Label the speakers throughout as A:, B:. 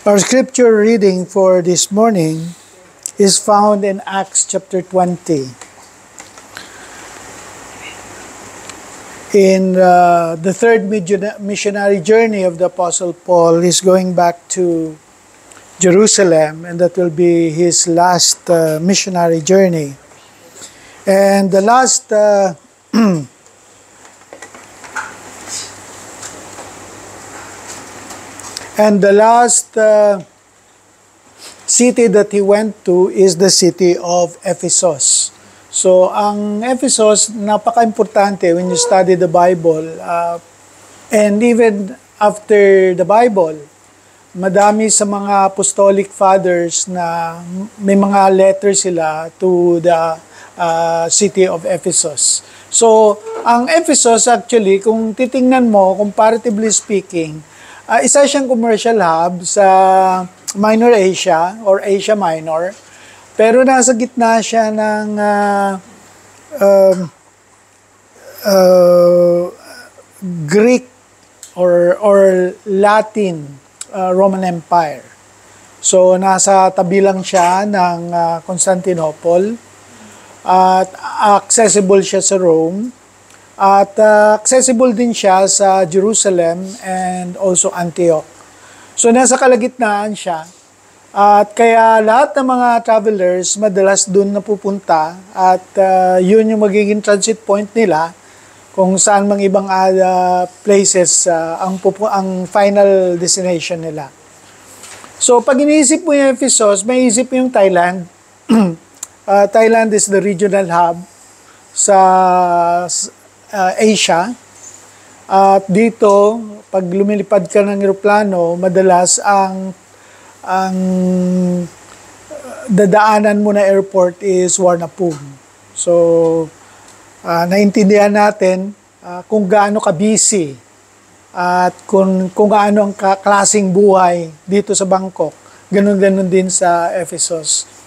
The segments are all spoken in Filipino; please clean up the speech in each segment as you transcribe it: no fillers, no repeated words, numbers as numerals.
A: Our scripture reading for this morning is found in Acts chapter 20. In the third missionary journey of the Apostle Paul, he's going back to Jerusalem, and that will be his last missionary journey. And the last city that he went to is the city of Ephesus. So, ang Ephesus, napaka-importante when you study the Bible. And even after the Bible, madami sa mga apostolic fathers na may mga letters sila to the city of Ephesus. So, ang Ephesus actually, kung titingnan mo, comparatively speaking, isa siyang commercial hub sa Minor Asia or Asia Minor, pero nasa gitna siya ng Greek or Latin Roman Empire. So nasa tabi lang siya ng Constantinople at accessible siya sa Rome. At accessible din siya sa Jerusalem and also Antioch. So nasa kalagitnaan siya. At kaya lahat ng mga travelers madalas doon napupunta at yun yung magiging transit point nila kung saan mang ibang places ang final destination nila. So pag iniisip mo yung Ephesus, may isip mo yung Thailand. Thailand is the regional hub sa Asia. At dito, pag lumilipad ka ng eroplano, madalas ang dadaanan mo na airport is Warrnambool. So, naintindihan natin kung gaano ka-busy at kung gaano ang klaseng buhay dito sa Bangkok. Ganun-ganun din sa Ephesus.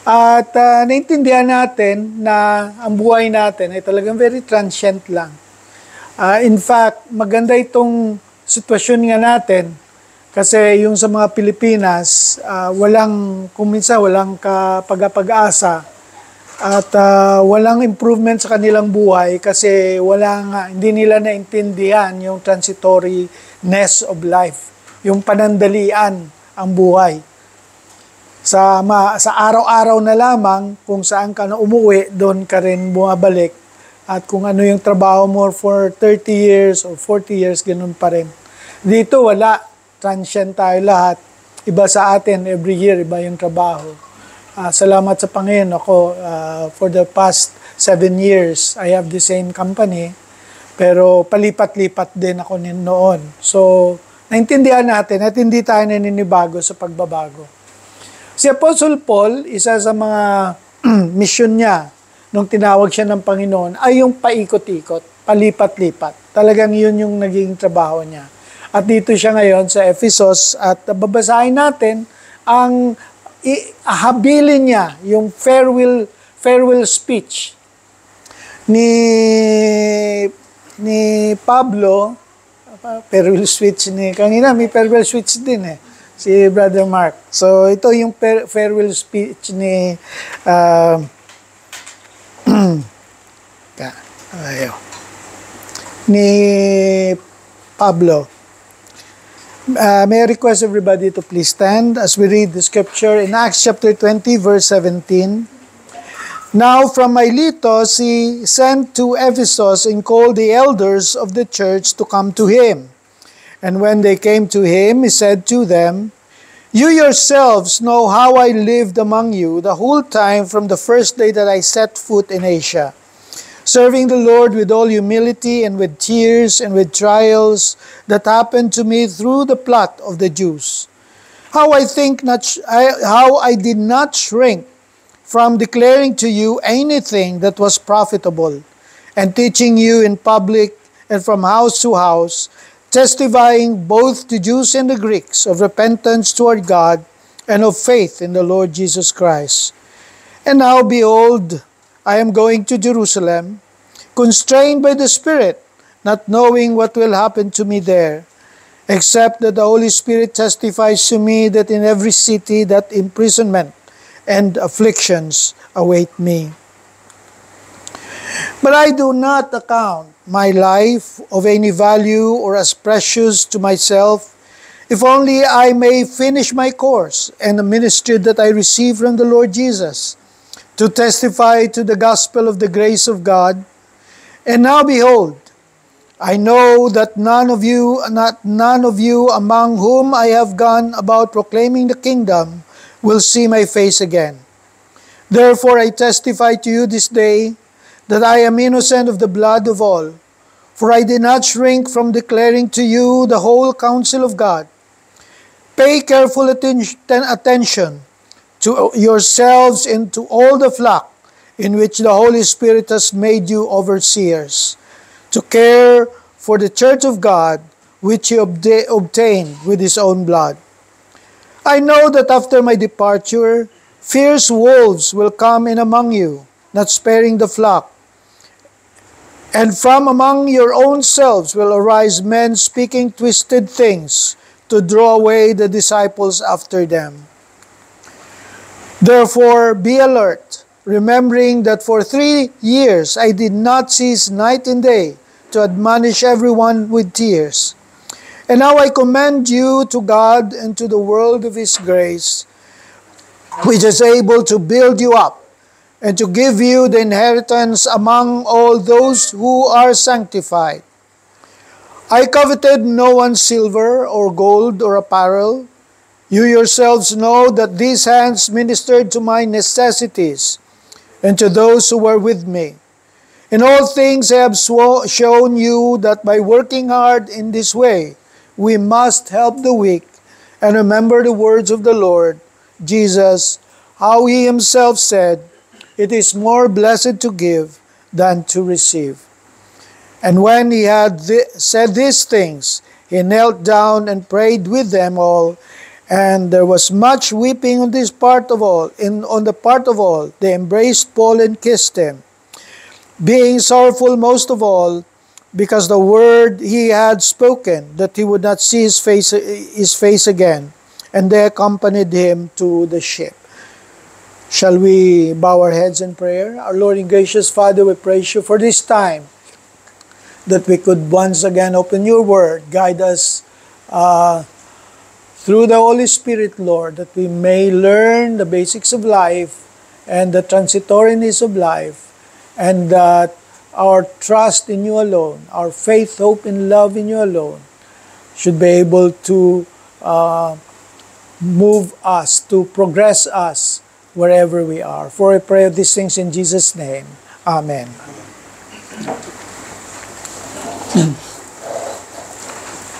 A: At naintindihan natin na ang buhay natin ay talagang very transient lang. In fact, maganda itong sitwasyon nga natin kasi yung sa mga Pilipinas, kung minsan walang kapag-asa at walang improvement sa kanilang buhay kasi hindi nila naintindihan yung transitoriness of life, yung panandalian ang buhay. Sa araw-araw na lamang, kung saan ka na umuwi, doon ka rin bumabalik. At kung ano yung trabaho mo for 30 years or 40 years, ganun pa rin. Dito wala, transient tayo lahat. Iba sa atin, every year, iba yung trabaho. Salamat sa Panginoon ako, for the past 7 years, I have the same company. Pero palipat-lipat din ako noon. So, naintindihan natin at hindi tayo naninibago sa pagbabago. Si Apostle Paul, isa sa mga mission niya nung tinawag siya ng Panginoon ay yung paikot-ikot, palipat-lipat. Talagang yun yung naging trabaho niya. At dito siya ngayon sa Ephesus at babasahin natin ang habilin niya, yung farewell speech ni Pablo. Farewell speech ni kanina, may farewell speech din si Brother Mark. So, ito yung farewell speech ni Pablo. May I request everybody to please stand as we read the scripture in Acts chapter 20, verse 17. Now from Miletus he sent to Ephesus and called the elders of the church to come to him. And when they came to him, he said to them, "You yourselves know how I lived among you the whole time from the first day that I set foot in Asia, serving the Lord with all humility and with tears and with trials that happened to me through the plot of the Jews. How I did not shrink from declaring to you anything that was profitable, and teaching you in public and from house to house, testifying both to Jews and the Greeks of repentance toward God and of faith in the Lord Jesus Christ. And now, behold, I am going to Jerusalem, constrained by the Spirit, not knowing what will happen to me there. except that the Holy Spirit testifies to me that in every city that imprisonment and afflictions await me. But I do not account my life of any value or as precious to myself, if only I may finish my course and the ministry that I received from the Lord Jesus, to testify to the gospel of the grace of God. And now behold, I know that none of you among whom I have gone about proclaiming the kingdom will see my face again. Therefore I testify to you this day that I am innocent of the blood of all, for I did not shrink from declaring to you the whole counsel of God. Pay careful attention to yourselves and to all the flock in which the Holy Spirit has made you overseers, to care for the church of God, which he obtained with his own blood. I know that after my departure, fierce wolves will come in among you, not sparing the flock. And from among your own selves will arise men speaking twisted things to draw away the disciples after them. Therefore, be alert, remembering that for 3 years I did not cease night and day to admonish everyone with tears. And now I commend you to God and to the word of his grace, which is able to build you up and to give you the inheritance among all those who are sanctified. I coveted no one's silver or gold or apparel. You yourselves know that these hands ministered to my necessities and to those who were with me. In all things I have shown you that by working hard in this way, we must help the weak and remember the words of the Lord Jesus, how he himself said, "It is more blessed to give than to receive." And when he had said these things, he knelt down and prayed with them all, and there was much weeping on the part of all. They embraced Paul and kissed him, being sorrowful most of all, because the word he had spoken, that he would not see his face again. And they accompanied him to the ship. Shall we bow our heads in prayer? Our Lord and gracious Father, we praise you for this time, that we could once again open your word, guide us through the Holy Spirit, Lord, that we may learn the basics of life and the transitoriness of life, and that our trust in you alone, our faith, hope, and love in you alone should be able to move us, to progress us wherever we are. For I pray of these things in Jesus' name. Amen.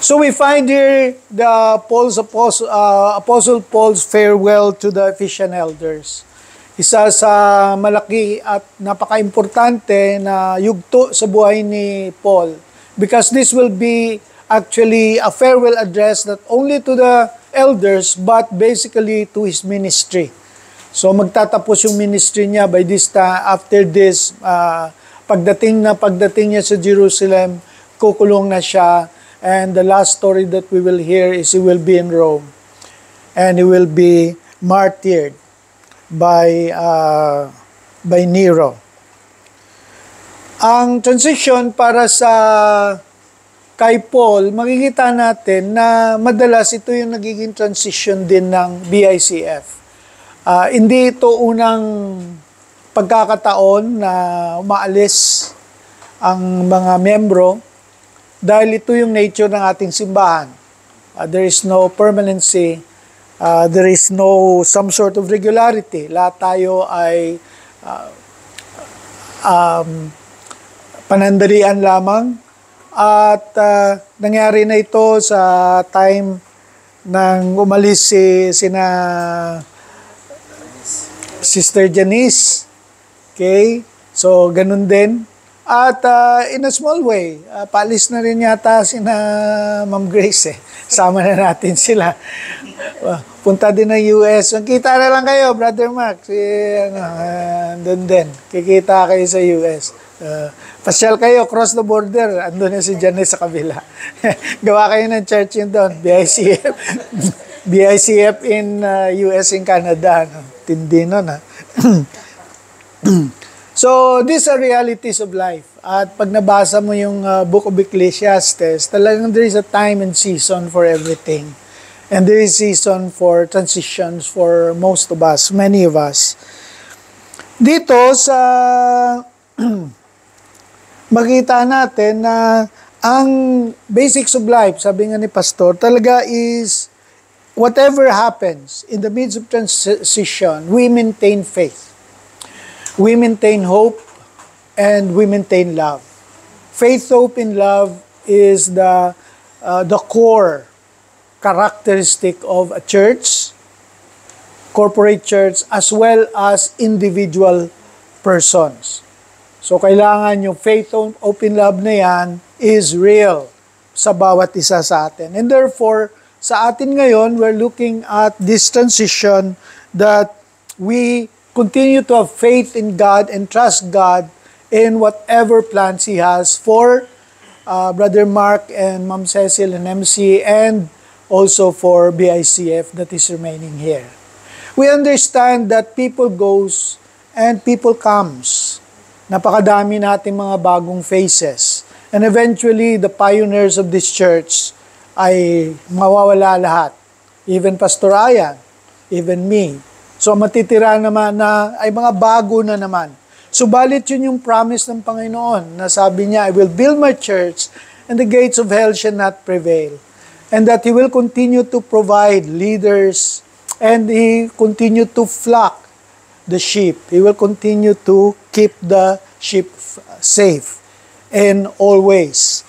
A: So we find here the Apostle Paul's farewell to the Ephesian elders. Isa sa malaki at napaka-importante na yugto sa buhay ni Paul, because this will be actually a farewell address not only to the elders but basically to his ministry. So magtatapos yung ministry niya by this time. After this, pagdating niya sa Jerusalem, kukulong na siya. And the last story that we will hear is he will be in Rome. And he will be martyred by Nero. Ang transition para sa kay Paul, makikita natin na madalas ito yung nagiging transition din ng BICF. Hindi ito unang pagkakataon na umaalis ang mga membro, dahil ito yung nature ng ating simbahan. There is no permanency, there is no some sort of regularity. Lahat tayo ay panandalian lamang. At nangyari na ito sa time nang umalis sina Sister Janice. Okay? So, ganun din. At in a small way, paalis na rin yata sina Ma'am Grace. Sama na natin sila. Punta din ng US. Kita na lang kayo, Brother Mark. Doon din. Kikita kayo sa US. Pasyal kayo, cross the border. Andun na si Janice sa kabila. Gawa kayo ng church yun doon. BICF. BICF in US and Canada. No? Tindi nun, ha? So, these are realities of life. At pag nabasa mo yung book of Ecclesiastes, talagang there is a time and season for everything. And there is season for transitions for most of us, many of us. Dito sa makita natin na ang basics of life, sabi nga ni Pastor, talaga is whatever happens in the midst of transition, we maintain faith. We maintain hope and we maintain love. Faith, hope, and love is the core characteristic of a church, corporate church, as well as individual persons. So, kailangan yung faith, hope, and love na yan is real sa bawat isa sa atin. And therefore, sa atin ngayon, we're looking at this transition that we continue to have faith in God and trust God in whatever plans He has for Brother Mark and Ma'am Cecil and MC and also for BICF that is remaining here. We understand that people goes and people comes. Napakadami nating mga bagong faces. And eventually, the pioneers of this church ay mawawala lahat. Even Pastor Ayan, even me. So matitira naman na ay mga bago na naman. Subalit yun yung promise ng Panginoon na sabi niya, I will build my church and the gates of hell shall not prevail. And that He will continue to provide leaders and He continue to flock the sheep. He will continue to keep the sheep safe in all ways.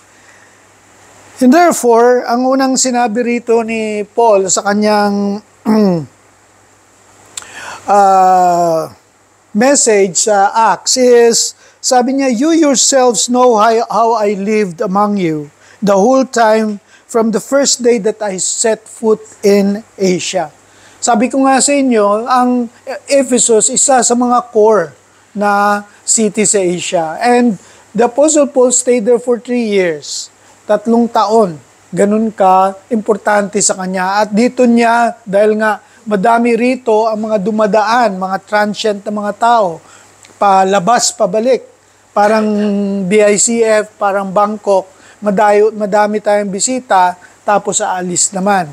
A: And therefore, ang unang sinabi rito ni Paul sa kanyang message sa Acts is, sabi niya, you yourselves know how I lived among you the whole time from the first day that I set foot in Asia. Sabi ko nga sa inyo, ang Ephesus, isa sa mga core na city sa Asia. And the Apostle Paul stayed there for 3 years. 3 taon. Ganun ka importante sa kanya. At dito niya, dahil nga madami rito ang mga dumadaan, mga transient na mga tao, palabas, pabalik. Parang BICF, parang Bangkok, madami tayong bisita, tapos aalis naman.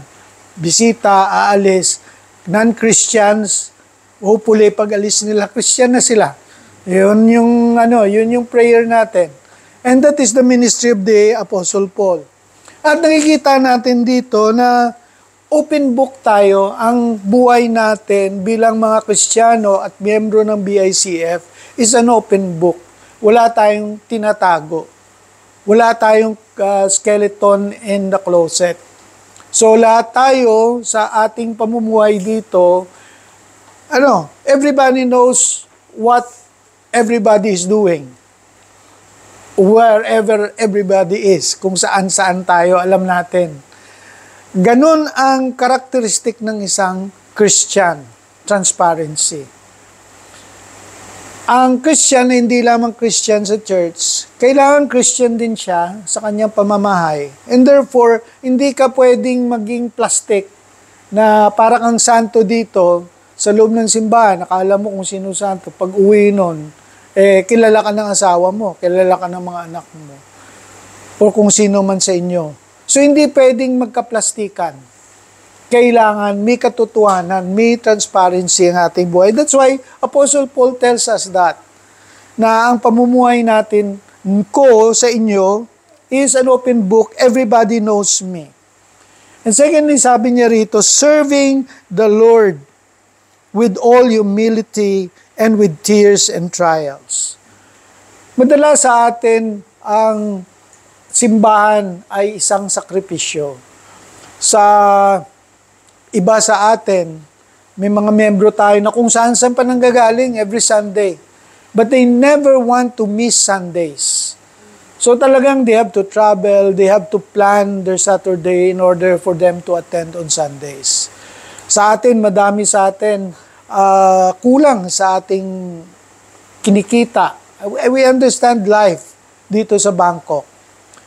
A: Bisita, aalis, non-Christians, hopefully pag alis nila, Christian na sila. Yun yung prayer natin. And that is the ministry of the Apostle Paul. At nakikita natin dito na open book tayo, ang buhay natin bilang mga Kristiyano at miyembro ng BICF is an open book. Wala tayong tinatago. Wala tayong skeleton in the closet. So lahat tayo sa ating pamumuhay dito, everybody knows what everybody is doing. Wherever everybody is, kung saan-saan tayo, alam natin. Ganun ang karakteristik ng isang Christian, transparency. Ang Christian, hindi lamang Christian sa church, kailangan Christian din siya sa kanyang pamamahay. And therefore, hindi ka pwedeng maging plastic na parang ang santo dito sa loob ng simbahan. Nakala mo kung sino santo. Pag uwi nun, kilala ka ng asawa mo, kilala ka ng mga anak mo, o kung sino man sa inyo. So, hindi pwedeng magkaplastikan. Kailangan may katotohanan, may transparency ang ating buhay. That's why Apostle Paul tells us that, na ang pamumuhay natin ko sa inyo is an open book. Everybody knows me. And secondly, sabi niya rito, serving the Lord with all humility and with tears and trials. Madalas sa atin, ang simbahan ay isang sakripisyo. Sa iba sa atin, may mga membro tayo na kung saan-saan pa nanggagaling every Sunday. But they never want to miss Sundays. So talagang they have to travel, they have to plan their Saturday in order for them to attend on Sundays. Sa atin, madami sa atin, kulang sa ating kinikita We understand life dito sa Bangkok.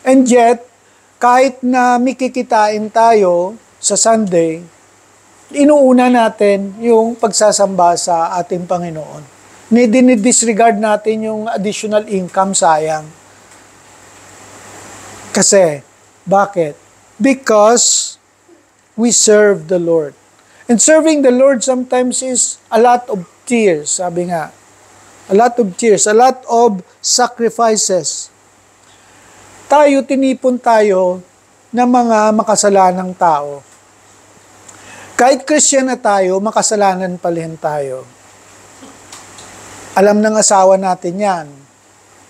A: And yet, kahit na mikikitain tayo sa Sunday, inuuna natin yung pagsasamba sa ating Panginoon. Dinidisregard natin yung additional income, sayang. Kasi, bakit? Because we serve the Lord. And serving the Lord sometimes is a lot of tears, sabi nga. A lot of tears, a lot of sacrifices. Tinipon tayo ng mga makasalanang tao. Kahit Christian na tayo, makasalanan pa rin tayo. Alam ng asawa natin yan.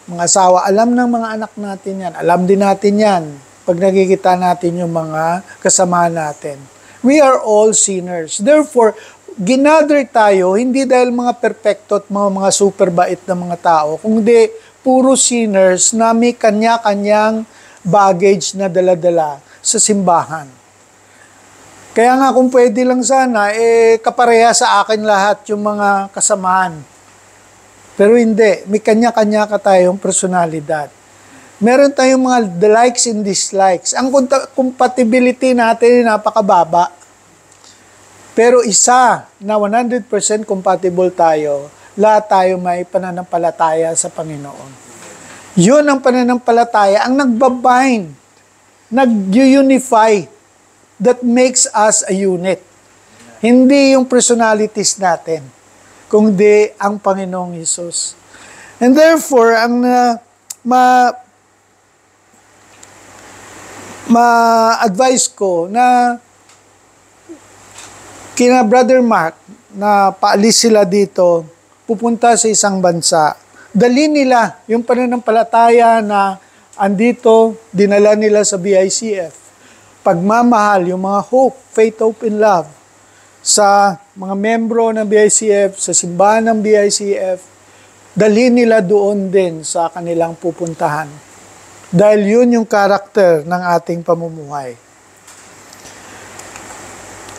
A: Mga asawa, alam ng mga anak natin yan. Alam din natin yan pag nakikita natin yung mga kasama natin. We are all sinners. Therefore, ginather tayo, hindi dahil mga perfecto at mga super bait na mga tao, kundi puro sinners na may kanya-kanyang baggage na dala-dala sa simbahan. Kaya nga kung pwede lang sana, kapareha sa akin lahat yung mga kasamaan. Pero hindi, may kanya-kanya ka tayong personalidad. Meron tayong mga likes and dislikes. Ang compatibility natin ay napakababa. Pero isa na 100% compatible tayo, lahat tayo may pananampalataya sa Panginoon. Yun ang pananampalataya, ang nagbabind, nag-unify, that makes us a unit. Hindi yung personalities natin, kundi ang Panginoong Hesus. And therefore, ang ma-advise ko na kina Brother Mark na paalis sila dito, pupunta sa isang bansa, dalhin nila yung pananampalataya na andito, dinala nila sa BICF. Pagmamahal, yung mga hope, faith, hope, and love sa mga membro ng BICF, sa simbahan ng BICF, dalhin nila doon din sa kanilang pupuntahan. Dahil yun yung karakter ng ating pamumuhay.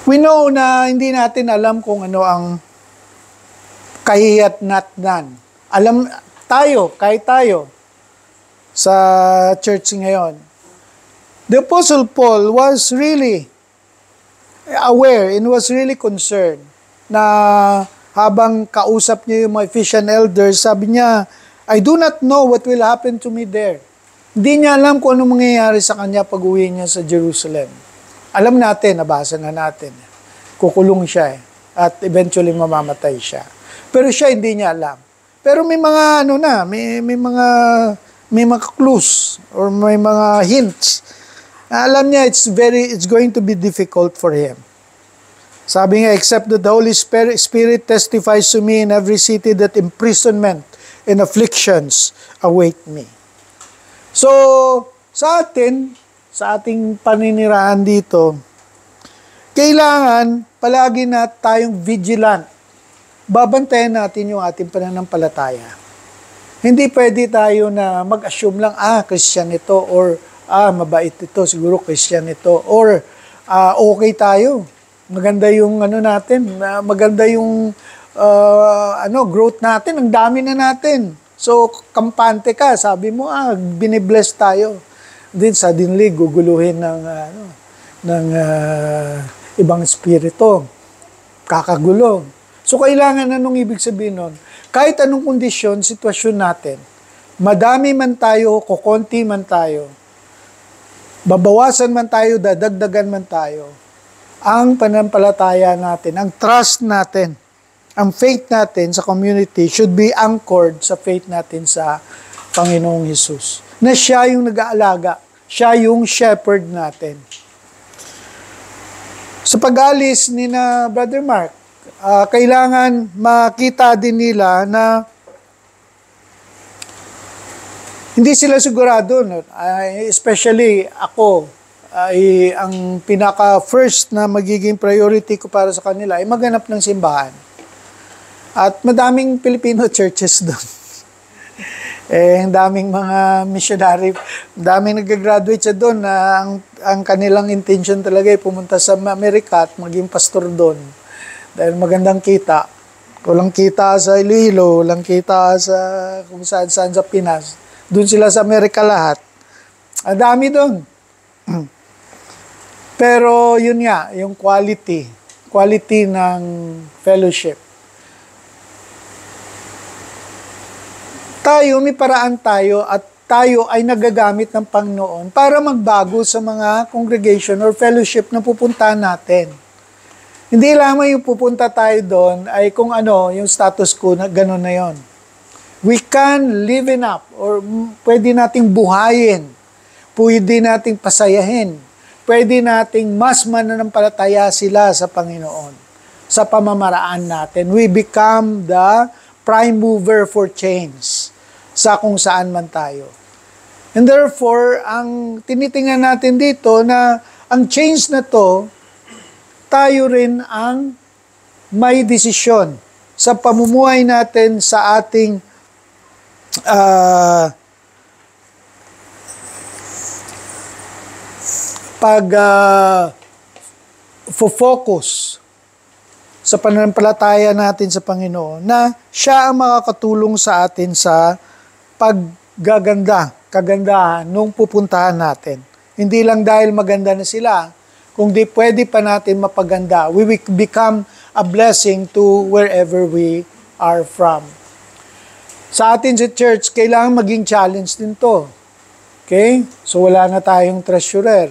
A: We know na hindi natin alam kung ano ang kahiyat-natnan. Alam tayo, kahit tayo, sa church ngayon. The Apostle Paul was really aware and was really concerned na habang kausap niya yung mga Ephesian elders, sabi niya, I do not know what will happen to me there. Hindi niya alam kung ano mangyayari sa kanya pag uwi niya sa Jerusalem. Alam natin, nabasa na natin. Kukulong siya at eventually mamamatay siya. Pero siya hindi niya alam. Pero may mga may mga clues or may mga hints. Alam niya it's going to be difficult for him. Sabi nga, except that the Holy Spirit testifies to me in every city that imprisonment and afflictions await me. So, sa ating paninirahan dito, kailangan palagi na tayong vigilant. Babantayan natin yung ating pananampalataya. Hindi pwede tayo na mag-assume lang, Christian ito, or mabait ito, siguro Christian ito, or okay tayo. Maganda yung natin, maganda yung growth natin, ang dami na natin. So, kampante ka, sabi mo, binibless tayo. Then, suddenly, guguluhin ng ibang espiritu. Kakagulo. So, kailangan anong ibig sabihin nun? Kahit anong kondisyon, sitwasyon natin, madami man tayo, kukonti man tayo, babawasan man tayo, dadagdagan man tayo, ang pananampalataya natin, ang trust natin, ang faith natin sa community should be anchored sa faith natin sa Panginoong Hesus. Na siya yung nag-aalaga, siya yung shepherd natin. Sa pag-alis ni na Brother Mark, kailangan makita din nila na hindi sila sigurado, especially ako, ang pinaka-first na magiging priority ko para sa kanila ay maghanap ng simbahan. At madaming Filipino churches doon. Ang daming mga missionary, daming nag-graduate siya doon na ang kanilang intention talaga ay pumunta sa Amerika at maging pastor doon. Dahil magandang kita. Walang kita sa Iloilo, walang kita sa kung saan-saan sa Pinas. Doon sila sa Amerika lahat. Ang dami doon. Pero yun nga, yung quality ng fellowship. Tayo, may paraan tayo at tayo ay nagagamit ng Panginoon para magbago sa mga congregation or fellowship na pupuntahan natin. Hindi lamang yung pupunta tayo doon ay kung ano, yung status quo, na gano'n na yon. We can live it up or pwede nating buhayin, pwede nating pasayahin, pwede nating mas mananampalataya sila sa Panginoon sa pamamaraan natin. We become the prime mover for change sa kung saan man tayo. And therefore, ang tinitingnan natin dito na ang change na to, tayo rin ang may desisyon sa pamumuhay natin sa ating focus sa pananampalataya natin sa Panginoon na siya ang makakatulong sa atin sa kagandahan nung pupuntahan natin. Hindi lang dahil maganda na sila, kundi pwede pa natin mapaganda. We will become a blessing to wherever we are from. Sa atin sa church, kailangan maging challenge din to. Okay? So wala na tayong treasurer.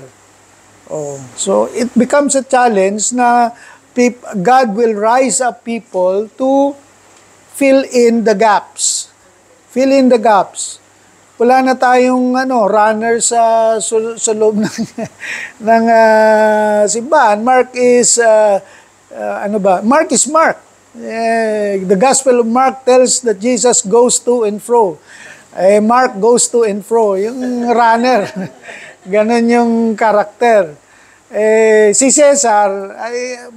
A: So it becomes a challenge na God will rise up people to fill in the gaps. Fill in the gaps. Wala na tayong runner sa loob ng simbahan. Mark is Mark. The Gospel of Mark tells that Jesus goes to and fro. Mark goes to and fro. Yung runner. Ganon yung karakter. Si Cesar,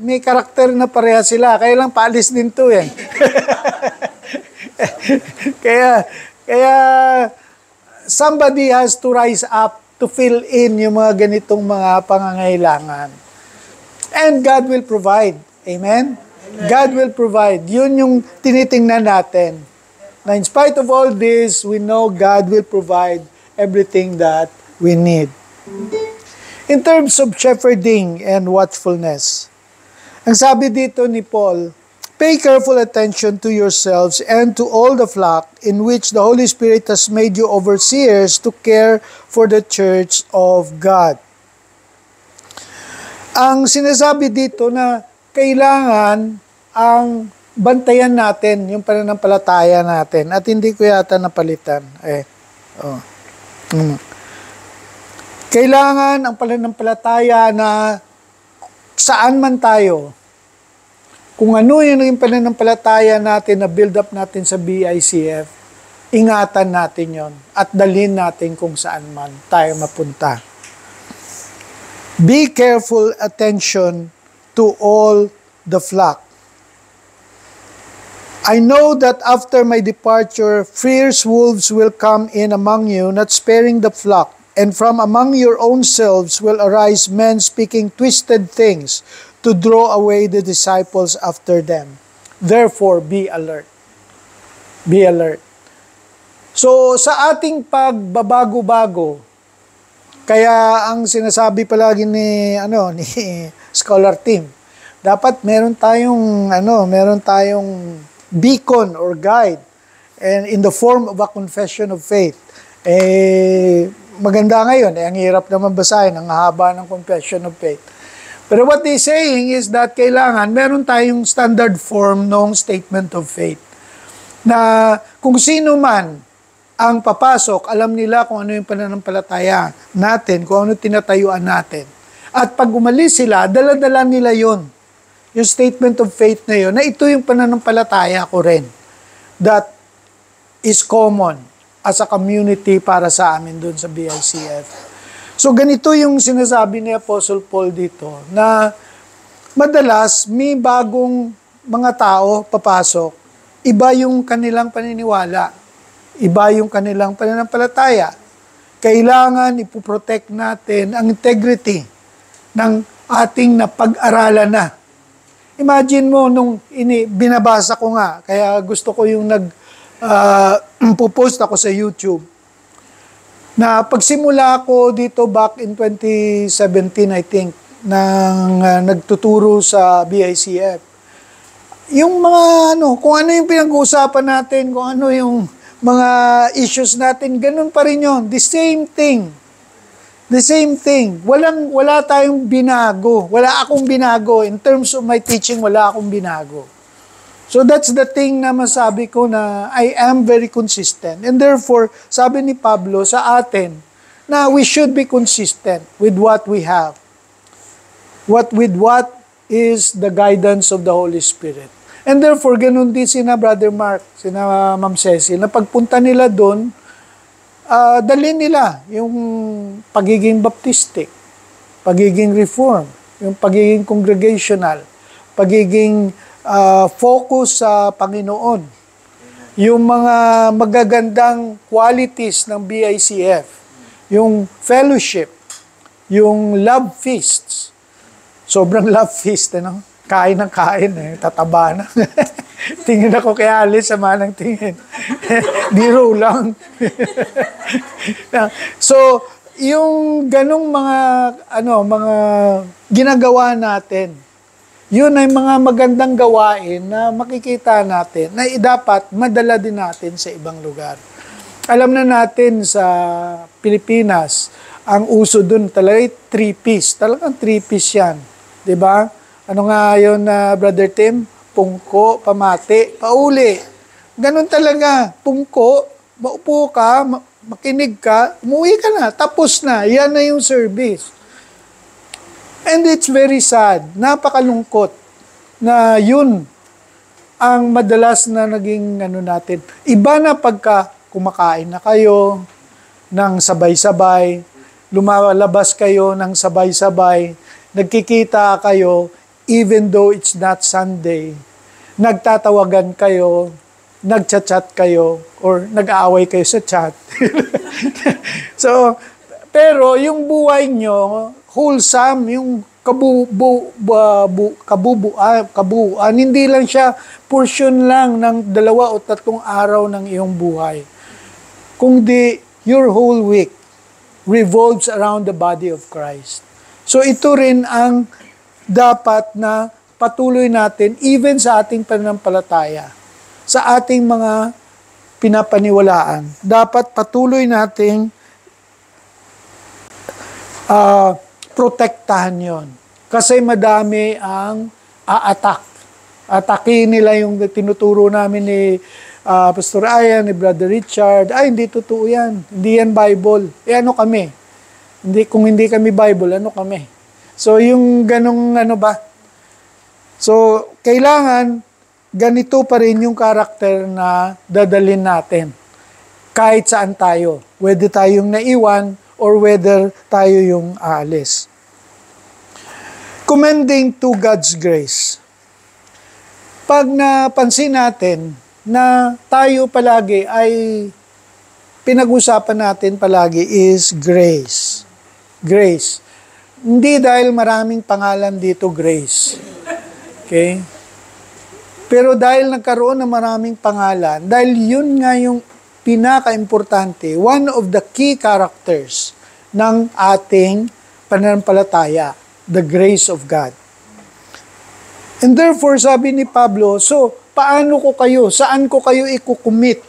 A: may karakter na pareha sila. Kaya lang paalis din to eh. Kaya somebody has to rise up to fill in yung mga ganitong mga pangangailangan. And God will provide. Amen? God will provide. Yun yung tinitingnan natin. Na in spite of all this, we know God will provide everything that we need. In terms of shepherding and watchfulness, ang sabi dito ni Paul, pay careful attention to yourselves and to all the flock in which the Holy Spirit has made you overseers to care for the church of God. Ang sinasabi dito na kailangan ang bantayan natin yung pananampalataya natin at hindi ko yata napalitan. Kailangan ang pananampalataya na saan man tayo, kung ano yung pananampalataya natin na build up natin sa BICF, ingatan natin yon at dalhin natin kung saan man tayo mapunta. Be careful attention to all the flock. I know that after my departure, fierce wolves will come in among you, not sparing the flock, and from among your own selves will arise men speaking twisted things to draw away the disciples after them. Therefore, be alert. Be alert. So, sa ating pagbabago-bago, kaya ang sinasabi palagi ni Scholar Team, dapat meron tayong beacon or guide and in the form of a confession of faith. Maganda ngayon, ang hirap naman basahin, ang haba ng confession of faith. Pero what they're saying is that kailangan meron tayong standard form ng statement of faith. Na kung sino man ang papasok, alam nila kung ano yung pananampalataya natin, kung ano tinatayuan natin. At pag umalis sila, dala-dala nila yon. Yung statement of faith na yon, na ito yung pananampalataya ko rin. That is common as a community para sa amin doon sa BICF. So ganito yung sinasabi ni Apostle Paul dito, na madalas may bagong mga tao papasok, iba yung kanilang paniniwala, iba yung kanilang pananampalataya. Kailangan ipoprotect natin ang integrity ng ating napag-aralan na. Imagine mo, nung binabasa ko nga, kaya gusto ko yung pupost ako sa YouTube, na pagsimula ko dito back in 2017, I think, nang nagtuturo sa BICF. Yung mga kung ano yung pinag-uusapan natin, kung ano yung mga issues natin, ganun pa rin yun. The same thing. The same thing. Wala tayong binago. Wala akong binago. In terms of my teaching, wala akong binago. So that's the thing na masabi ko na I am very consistent. And therefore, sabi ni Pablo sa atin na we should be consistent with what we have. With what is the guidance of the Holy Spirit. And therefore, ganun din sina Brother Mark, sina Ma'am Cecil, na pagpunta nila doon, dalhin nila yung pagiging baptistic, pagiging reform, yung pagiging congregational, pagiging focus sa Panginoon, yung mga magagandang qualities ng BICF, yung fellowship, yung love feasts. Sobrang love feast, kain ng kain, tataba na. Tingin ako kay Alice, sama ng tingin. Biro lang. So, yung ganong mga ginagawa natin, yun ay mga magandang gawain na makikita natin na dapat madala din natin sa ibang lugar. Alam na natin sa Pilipinas, ang uso dun talaga 3-piece. Talagang 3-piece yan. Diba? Ano nga yun, Brother Tim? Pungko, pamati, pauli. Ganun talaga. Pungko, maupo ka, makinig ka, umuwi ka na, tapos na. Yan na yung service. And it's very sad, napakalungkot na yun ang madalas na naging natin. Iba na pagka kumakain na kayo ng sabay-sabay, lumalabas kayo ng sabay-sabay, nagkikita kayo, even though it's not Sunday, nagtatawagan kayo, nagchat-chat kayo, or nag-aaway kayo sa chat. So, pero yung buhay nyo, wholesome, yung kabuuan, hindi lang siya portion lang ng 2 o 3 araw ng iyong buhay. Kundi your whole week revolves around the body of Christ. So ito rin ang dapat na patuloy natin even sa ating pananampalataya, sa ating mga pinapaniwalaan. Dapat patuloy nating protektahan yon. Kasi madami ang atakin nila yung tinuturo namin ni Pastor Ian, ni Brother Richard. Ay, hindi totoo yan. Hindi yan Bible. Ano kami? Kung hindi kami Bible, ano kami? So, yung ganong So, kailangan ganito pa rin yung karakter na dadalhin natin. Kahit saan tayo. Whether tayong naiwan or whether tayo yung aalis. Commending to God's grace. Pag napansin natin na tayo palagi ay pinag-usapan natin palagi is grace. Grace. Hindi dahil maraming pangalan dito, grace. Okay? Pero dahil nagkaroon ng maraming pangalan, dahil yun nga yung pinaka-importante, one of the key characters ng ating pananampalataya, the grace of God. And therefore, sabi ni Pablo, so, paano ko kayo, saan ko kayo ikukumit?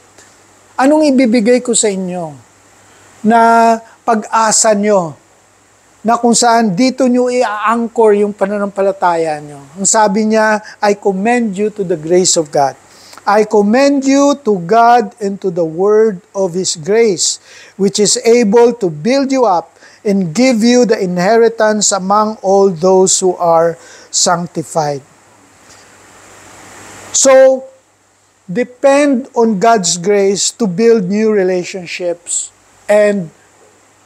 A: Anong ibibigay ko sa inyo na pag-asa nyo? Na kung saan dito nyo i-anchor yung pananampalataya nyo. Ang sabi niya, I commend you to the grace of God. I commend you to God and to the word of His grace, which is able to build you up and give you the inheritance among all those who are sanctified. So, depend on God's grace to build new relationships and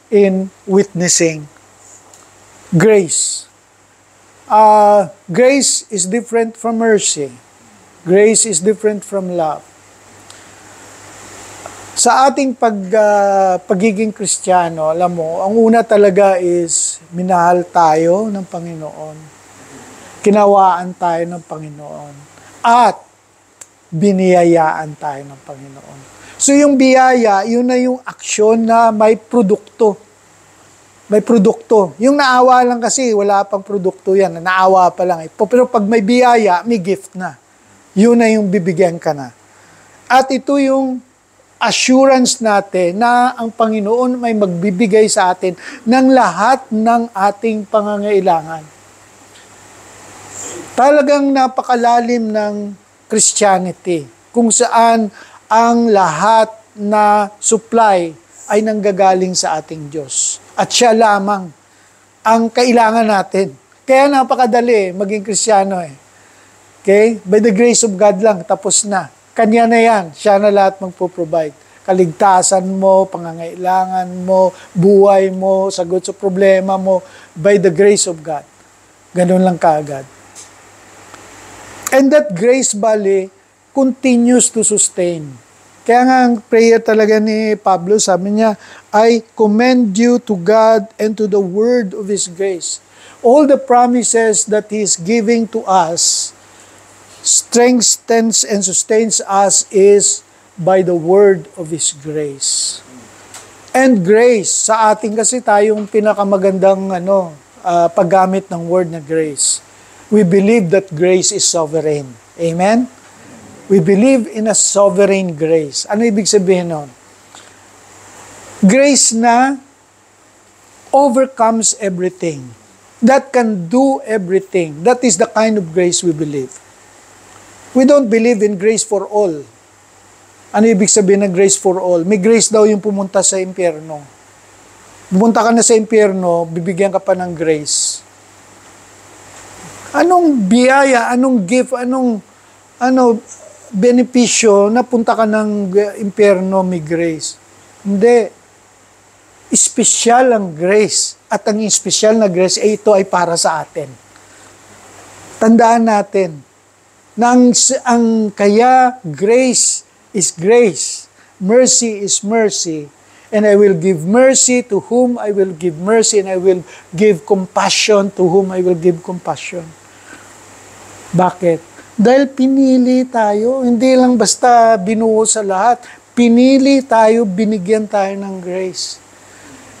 A: in witnessing. Grace. Grace is different from mercy. Grace is different from love. Sa ating pagiging Kristiyano, alam mo, ang una talaga is minahal tayo ng Panginoon. kinawaan tayo ng Panginoon, at biniyayaan tayo ng Panginoon. So yung biyaya, yun na yung aksyon na may produkto. May produkto. Yung naawa lang kasi, wala pang produkto yan. Naawa pa lang. Pero pag may biyaya, may gift na. Yun na yung bibigyan ka na. At ito yung assurance natin na ang Panginoon may magbibigay sa atin ng lahat ng ating pangangailangan. Talagang napakalalim ng Christianity, kung saan ang lahat na supply ay nanggagaling sa ating Diyos. At siya lamang ang kailangan natin. Kaya napakadali maging Kristiyano eh. Okay? By the grace of God lang, tapos na. Kanya na yan. Siya na lahat magpo-provide. Kaligtasan mo, pangangailangan mo, buhay mo, sagot sa problema mo, by the grace of God. Ganun lang kaagad. And that grace, bali, continues to sustain. Kaya nga ang prayer talaga ni Pablo, sabi niya, I commend you to God and to the word of His grace. All the promises that He is giving to us, strengthens and sustains us is by the word of His grace. And grace, sa ating kasi tayong pinakamagandang paggamit ng word na grace. We believe that grace is sovereign. Amen? We believe in a sovereign grace. Ano ibig sabihin nun? Grace na overcomes everything. That can do everything. That is the kind of grace we believe. We don't believe in grace for all. Ano ibig sabihin ng grace for all? May grace daw yung pumunta sa impyerno. Pumunta ka na sa impyerno, bibigyan ka pa ng grace. Anong biyaya, anong gift, anong benepisyo na punta ka ng impyerno, may grace? Hindi. Espesyal ang grace. At ang espesyal na grace, ito ay para sa atin. Tandaan natin na ang kaya grace is grace. Mercy is mercy. And I will give mercy to whom I will give mercy, and I will give compassion to whom I will give compassion. Bakit? Dahil pinili tayo, hindi lang basta binuo sa lahat. Pinili tayo, binigyan tayo ng grace.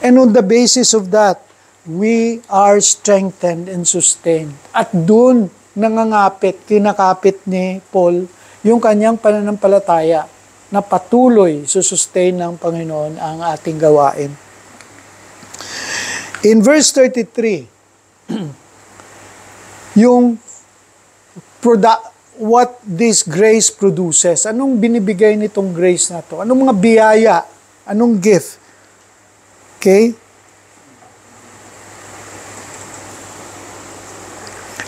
A: And on the basis of that, we are strengthened and sustained. At doon kinakapit ni Paul, yung kanyang pananampalataya na patuloy susustain ng Panginoon ang ating gawain. In verse 33, yung what this grace produces. Anong binibigay nitong grace na to? Anong mga biyaya? Anong gift? Okay?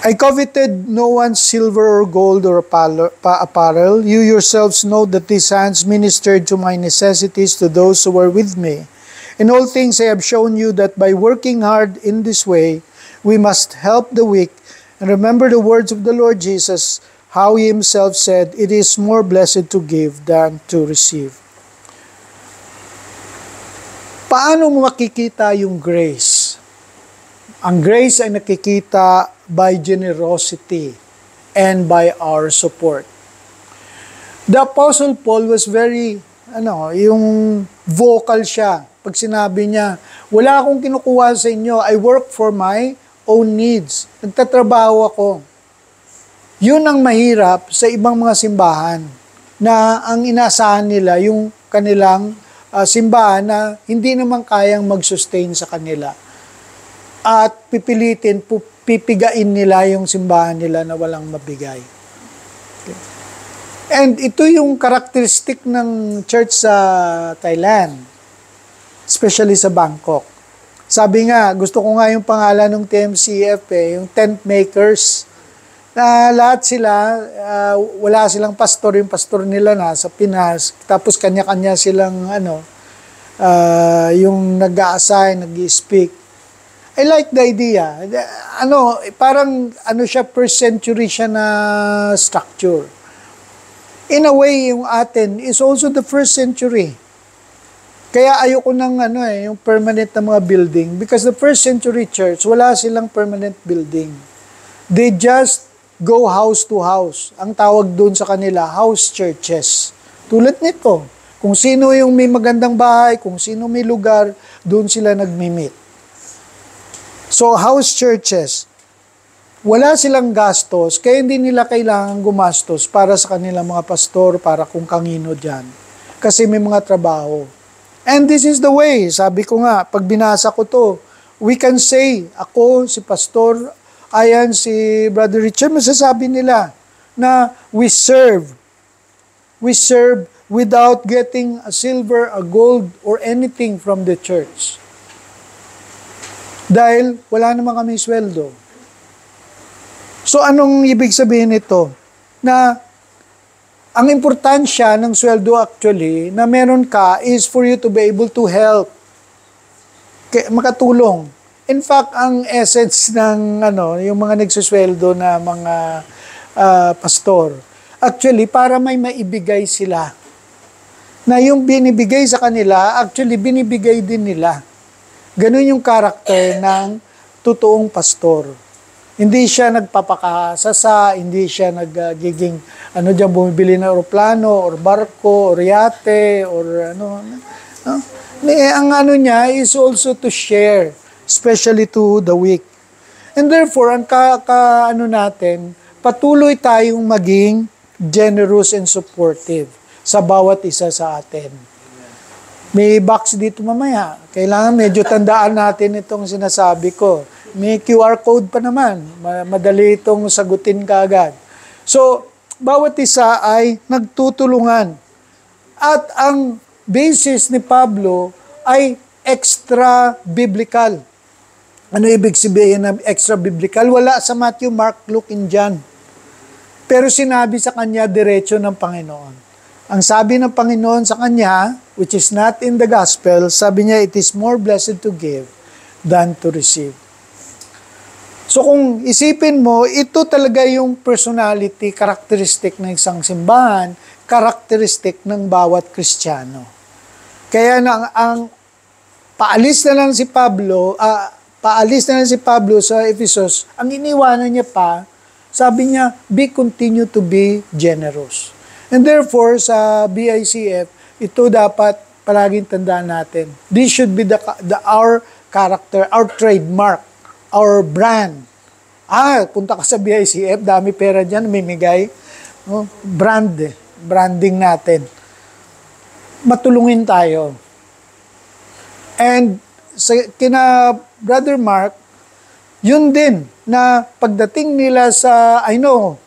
A: I coveted no one's silver or gold or apparel. You yourselves know that these hands ministered to my necessities to those who were with me. In all things I have shown you that by working hard in this way, we must help the weak. And remember the words of the Lord Jesus, how He Himself said, it is more blessed to give than to receive. Paano mo makikita yung grace? Ang grace ay nakikita by generosity and by our support. The Apostle Paul was very, yung vocal siya. Pag sinabi niya, wala akong kinukuha sa inyo, I work for my own needs. Nagtatrabaho ako. Yun ang mahirap sa ibang mga simbahan na ang inaasahan nila yung kanilang simbahan na hindi naman kayang mag-sustain sa kanila. At pipigain nila yung simbahan nila na walang mabigay. Okay. And ito yung karakteristik ng church sa Thailand, especially sa Bangkok. Sabi nga, gusto ko nga yung pangalan ng TMCF yung tent makers, na lahat sila, wala silang pastor, yung pastor nila na sa Pinas, tapos kanya-kanya silang yung nag-a-assign, nag-i-speak. I like the idea. Parang siya, per century siya na structure. In a way, yung atin is also the first century. Kaya ayoko ng yung permanent na mga building, because the first century church, wala silang permanent building. They just go house to house. Ang tawag doon sa kanila, house churches. Tulad nito, kung sino yung may magandang bahay, kung sino may lugar, doon sila nagmi-meet. So, house churches, wala silang gastos, kaya hindi nila kailangan gumastos para sa kanilang mga pastor, para kung kanino dyan. Kasi may mga trabaho. And this is the way, sabi ko nga, pag binasa ko to, we can say, ako, si Pastor, ayan, si Brother Richard, masasabi nila na we serve without getting a silver, a gold, or anything from the church. Dahil wala naman kami sweldo. So anong ibig sabihin nito? Na ang importansya ng sweldo actually na meron ka is for you to be able to help, makatulong. In fact, ang essence ng yung mga nagsusweldo na mga pastor, actually para may maibigay sila. Na yung binibigay sa kanila, actually binibigay din nila. Ganun yung karakter ng totoong pastor. Hindi siya nagpapakasasa, hindi siya nagiging bumibili ng aeroplano or barko or yate or no? Ang niya is also to share, especially to the weak. And therefore, ang natin, patuloy tayong maging generous and supportive sa bawat isa sa atin. May box dito mamaya. Kailangan medyo tandaan natin itong sinasabi ko. May QR code pa naman. Madali itong sagutin kaagad. So, bawat isa ay nagtutulungan. At ang basis ni Pablo ay extra-biblical. Ano ibig sabihin ng extra-biblical? Wala sa Matthew, Mark, Luke, and John. Pero sinabi sa kanya diretso ng Panginoon. Ang sabi ng Panginoon sa kanya, which is not in the gospel, sabi niya, it is more blessed to give than to receive. So kung isipin mo, ito talaga yung personality, characteristic ng isang simbahan, characteristic ng bawat Kristiyano. Kaya ang paalis na lang si Pablo sa Ephesus, ang iniwanan niya pa, sabi niya, continue to be generous. And therefore, sa BICF, ito dapat palaging tandaan natin. This should be our character, our trademark, our brand. Punta ka sa BICF, dami pera dyan, mimigay. Branding natin. Matulungin tayo. And kina Brother Mark, yun din, na pagdating nila sa, I know,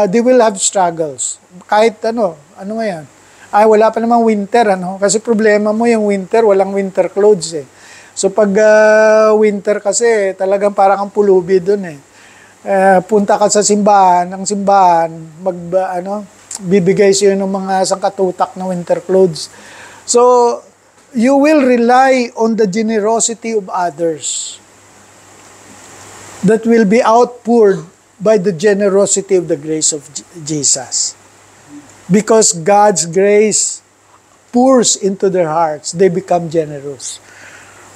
A: they will have struggles. Kahit ano nga yan? Wala pa namang winter, Kasi problema mo yung winter, walang winter clothes, eh. So pag winter kasi, talagang parang ang pulubi dun, eh. Punta ka sa simbahan, ang simbahan, bibigay sa'yo ng mga sangkatutak na winter clothes. So, you will rely on the generosity of others that will be outpoured by the generosity of the grace of Jesus. Because God's grace pours into their hearts, they become generous.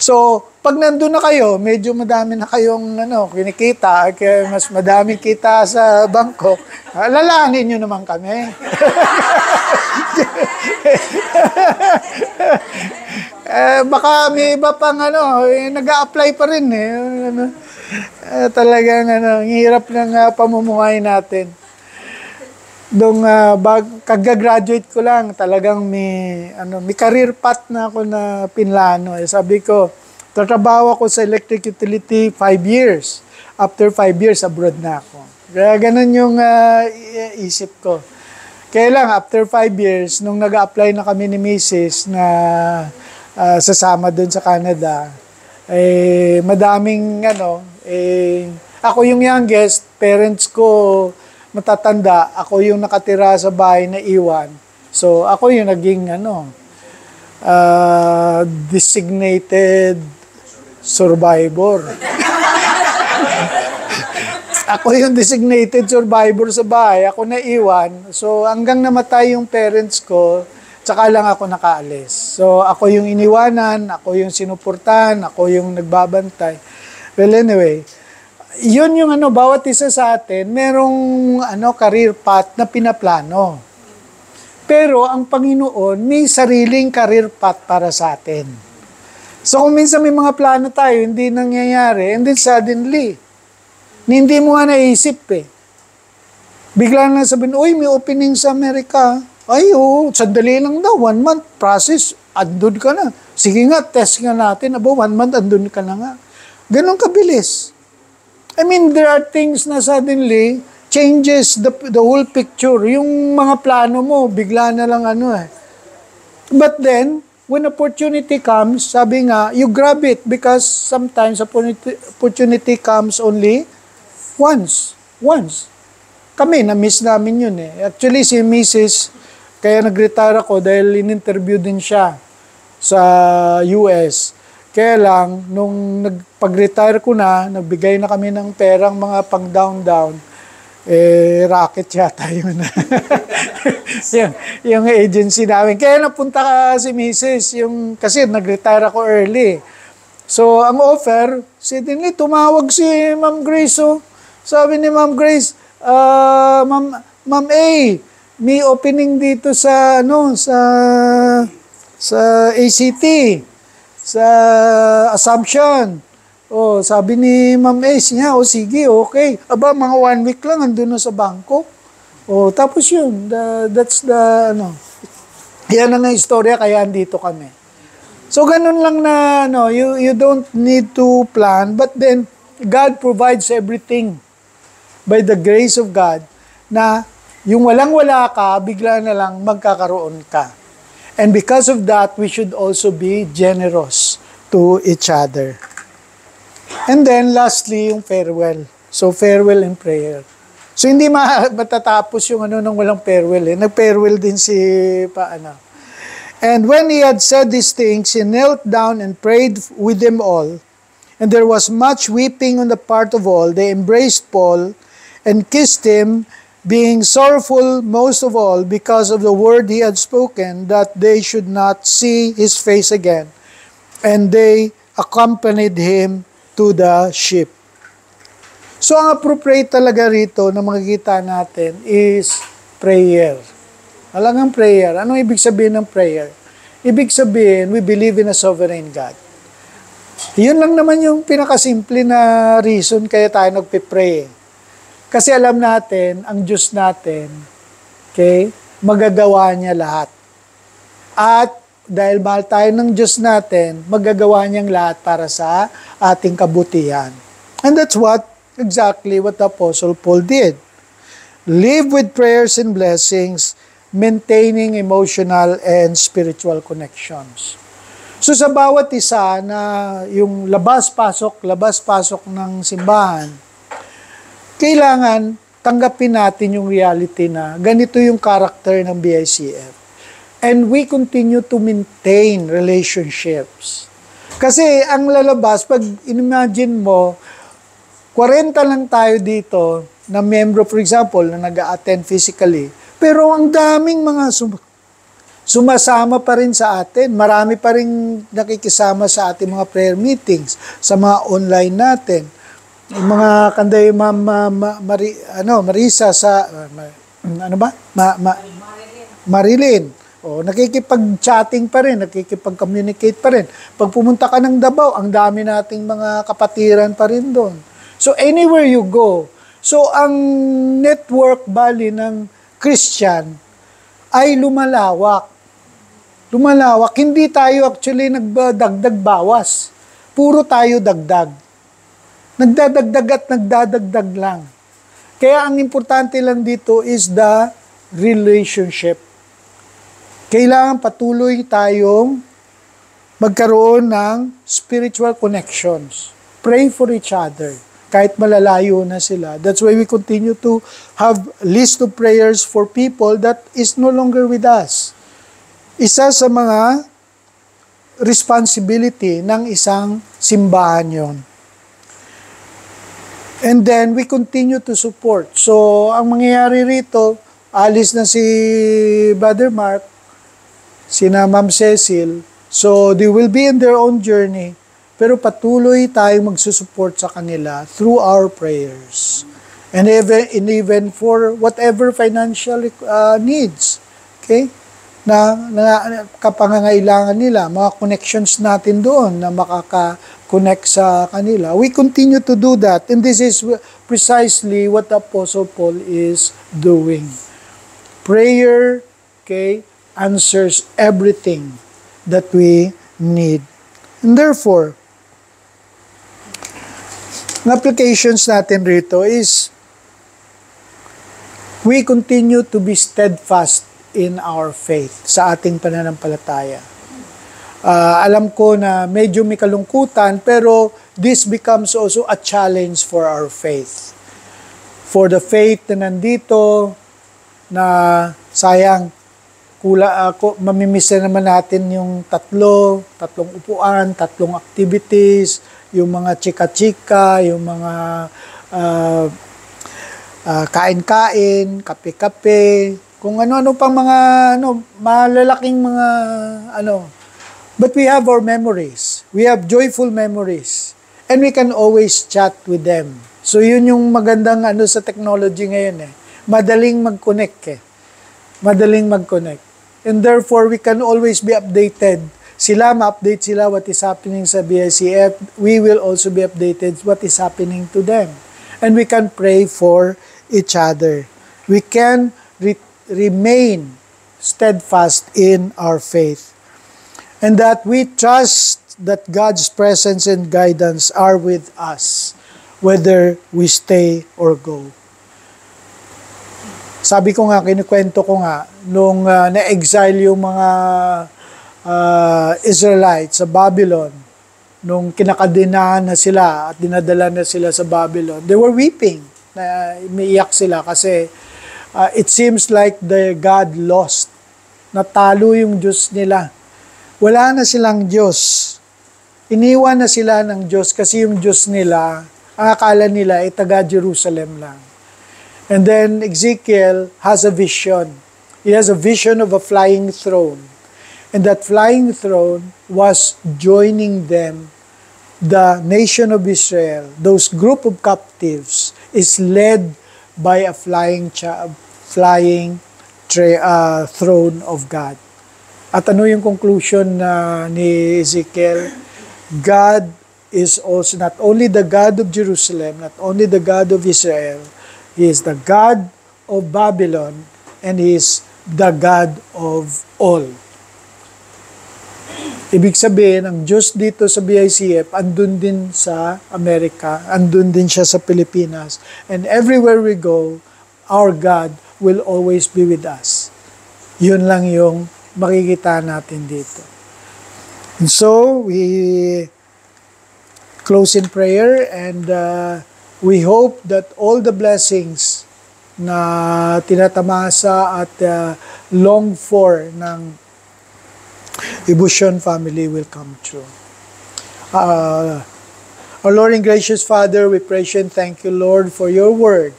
A: So, pag nandun na kayo, medyo madami na kayong kinikita, kaya mas madaming kita sa Bangkok, lalaanin nyo naman kami. Baka may iba pang nag-a-apply pa rin talagang hirap ng pamumuhay natin. Kagagraduate ko lang, talagang may career path na ako na pinlano. Sabi ko, tatrabaho ako sa electric utility 5 years. After 5 years, abroad na ako. Kaya ganun yung isip ko. Kaya lang, after 5 years, nung nag-apply na kami ni Mrs. na sasama doon sa Canada, madaming ako yung youngest, parents ko matatanda, ako yung nakatira sa bahay na iwan. So, ako yung naging designated survivor. Ako yung designated survivor sa bahay, ako na iwan. So, hanggang namatay yung parents ko, tsaka lang ako nakaalis. So, ako yung iniwanan, ako yung sinuportahan, ako yung nagbabantay. Well, anyway, yun yung bawat isa sa atin, merong career path na pinaplano. Pero ang Panginoon, may sariling career path para sa atin. So kung minsan may mga plano tayo, hindi nangyayari, and then suddenly, hindi mo nga naisip Bigla na sabihin, uy, may opening sa Amerika. Ay, sandali lang daw, 1 month process, andun ka na. Sige nga, test nga natin, 1 month, andun ka na nga. Ganon kabilis. I mean, there are things na suddenly changes the whole picture. Yung mga plano mo, bigla na lang But then, when opportunity comes, sabi nga, you grab it because sometimes opportunity comes only once. Kami, na-miss namin yun Actually, si Mrs., kaya nag-retire ako dahil in-interview din siya sa US. Kaya lang, nung pag-retire ko na, nagbigay na kami ng perang mga pang-down-down, racket yata yun. yung agency namin. Kaya napunta ka si Mrs. Kasi nag-retire ako early. So, ang offer, suddenly tumawag si Ma'am Grace. Sabi ni Ma'am Grace, Ma'am A, may opening dito sa ACT, sa Assumption. Sabi ni Ma'am Ace niya, sige, okay. Aba, mga 1 week lang, andun na sa Bangkok. Tapos yun, that's the, yan ang istorya, kaya andito kami. So, ganun lang na, you don't need to plan, but then, God provides everything by the grace of God, na yung walang-wala ka, bigla na lang magkakaroon ka. And because of that, we should also be generous to each other. And then, lastly, yung farewell. So, farewell and prayer. So, hindi matatapos yung nang walang farewell. Nag-farewell din si And when he had said these things, he knelt down and prayed with them all. And there was much weeping on the part of all. They embraced Paul and kissed him, being sorrowful most of all because of the word he had spoken, that they should not see his face again. And they accompanied him to the ship. So, ang appropriate talaga rito na makikita natin is prayer. Talagang prayer. Anong ibig sabihin ng prayer? Ibig sabihin, we believe in a sovereign God. Yun lang naman yung pinakasimple na reason kaya tayo nagpipray. Kasi alam natin, ang Diyos natin, magagawa niya lahat. At dahil mahal tayo ng Diyos natin, magagawa niyang lahat para sa ating kabutihan. And that's exactly what the Apostle Paul did. Live with prayers and blessings, maintaining emotional and spiritual connections. So sa bawat isa na yung labas-pasok ng simbahan, kailangan tanggapin natin yung reality na ganito yung character ng BICF. And we continue to maintain relationships. Kasi ang lalabas, pag imagine mo, 40 lang tayo dito na membro, for example, na nag-attend physically, pero ang daming mga sumasama pa rin sa atin. Marami pa rin nakikisama sa ating mga prayer meetings, sa mga online natin. Yung mga kanday Marisa sa Marilyn. Nakikipag-chatting pa rin, nakikipag-communicate pa rin. Pag pumunta ka ng Davao, ang dami nating mga kapatiran pa rin doon. So anywhere you go. So ang network bali ng Christian ay lumalawak. Hindi tayo actually nagdagdag bawas. Puro tayo dagdag. Nagdadagdag at nagdadagdag lang. Kaya ang importante lang dito is the relationship. Kailangan patuloy tayong magkaroon ng spiritual connections. Pray for each other. Kahit malalayo na sila. That's why we continue to have list of prayers for people that is no longer with us. Isa sa mga responsibility ng isang simbahan yon. And then, we continue to support. So, ang mangyayari rito, alis na si Brother Mark, sina Ma'am Cecil. So, they will be in their own journey. pero patuloy tayong magsusupport sa kanila through our prayers. And even for whatever financial needs. Okay? Na kapangangailangan nila, mga connections natin doon na makaka-connect sa kanila. We continue to do that. And this is precisely what the Apostle Paul is doing. Prayer, okay, answers everything that we need. And therefore, ang applications natin rito is we continue to be steadfast in our faith sa ating pananampalataya. Alam ko na medyo may kalungkutan, pero this becomes also a challenge for our faith. For the faith na nandito, na sayang, mamimiss na naman natin yung tatlong upuan, tatlong activities, yung mga chika-chika, yung mga kain-kain, kape-kape, kung ano-ano pang mga malalaking mga But we have our memories. We have joyful memories. And we can always chat with them. So yun yung magandang sa technology ngayon . Madaling mag-connect . Madaling mag-connect. And therefore, we can always be updated. Sila, ma-update sila what is happening sa BICF. We will also be updated what is happening to them. And we can pray for each other. We can remain steadfast in our faith. And that we trust that God's presence and guidance are with us, whether we stay or go. Sabi ko nga, kinukwento ko nga, nung na-exile yung mga Israelites sa Babylon, nung kinakadinahan na sila at dinadala na sila sa Babylon, they were weeping. Umiiyak sila kasi it seems like their God lost. Natalo yung Diyos nila. Wala na silang Diyos. Iniwan na sila ng Diyos kasi yung Diyos nila, ang akala nila ay taga-Jerusalem lang. And then Ezekiel has a vision. He has a vision of a flying throne. And that flying throne was joining them. The nation of Israel, those group of captives, is led by a flying throne of God. At ano yung conclusion ni Ezekiel? God is also not only the God of Jerusalem, not only the God of Israel, He is the God of Babylon, and He is the God of all. Ibig sabihin, ang Diyos dito sa BICF, andun din sa Amerika, andun din siya sa Pilipinas. And everywhere we go, our God will always be with us. Yun lang yung makikita natin dito. And so, we close in prayer and we hope that all the blessings na tinatamasa at long for ng Ibusion family will come true. Our Lord and gracious Father, we praise you and thank you, Lord, for your word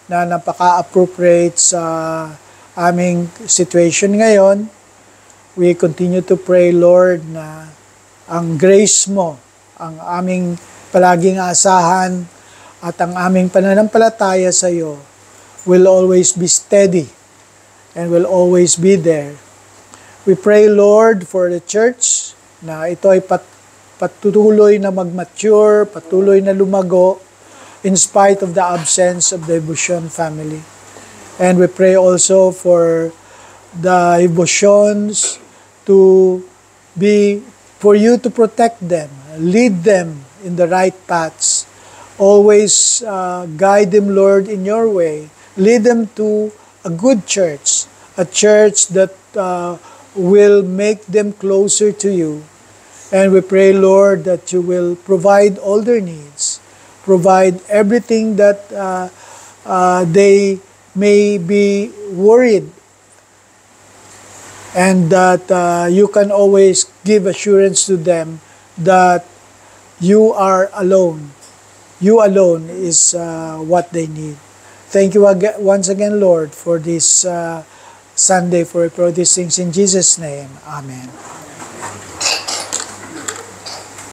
A: na napaka-appropriate sa aming situation ngayon. We continue to pray, Lord, na ang grace mo, ang aming palaging aasahan at ang aming pananampalataya sa iyo will always be steady and will always be there. We pray, Lord, for the church na ito ay patuloy na mag-mature, patuloy na lumago in spite of the absence of the Ibusion family. And we pray also for the Ibusions for you to protect them, lead them in the right paths. Always guide them, Lord, in your way. Lead them to a good church, a church that will make them closer to you. And we pray, Lord, that you will provide all their needs, provide everything that they may be worried, and that you can always give assurance to them that you are alone. You alone is what they need. Thank you once again, Lord, for this Sunday, for these things in Jesus' name. Amen.